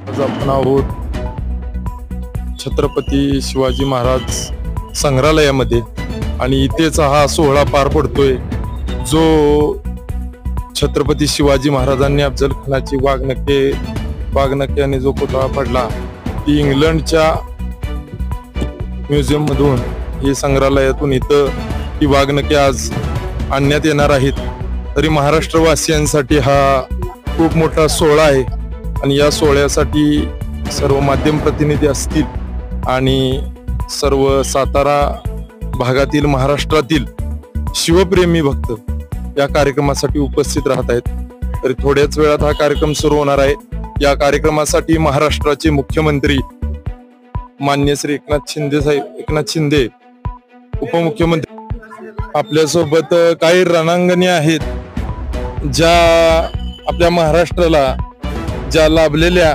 आज आपण आहोत छत्रपती शिवाजी महाराज संग्रहालयामध्ये आणि इथेच हा सोहळा पार पडतोय जो छत्रपती शिवाजी महाराजांनी अफजल खानाची वाघनक्याने जो पुतळा पडला ती इंग्लंडच्या म्युझियम मधून ही संग्रहालयातून इथं ही वाघनखे आज आणण्यात येणार आहेत। तरी महाराष्ट्र वासियांसाठी हा खूप मोठा सोहळा आहे आणि या सोहळ्यासाठी सर्व माध्यम प्रतिनिधी असतील आणि सर्व सातारा भागातील महाराष्ट्रातील शिवप्रेमी भक्त या कार्यक्रमासाठी उपस्थित राहत आहेत। तरी थोड्याच वेळात हा कार्यक्रम सुरू होणार आहे। या कार्यक्रमासाठी महाराष्ट्राचे मुख्यमंत्री मान्य श्री एकनाथ शिंदे उपमुख्यमंत्री आपल्यासोबत काही रणांगणी आहेत ज्या आपल्या महाराष्ट्राला ज्या लाभलेल्या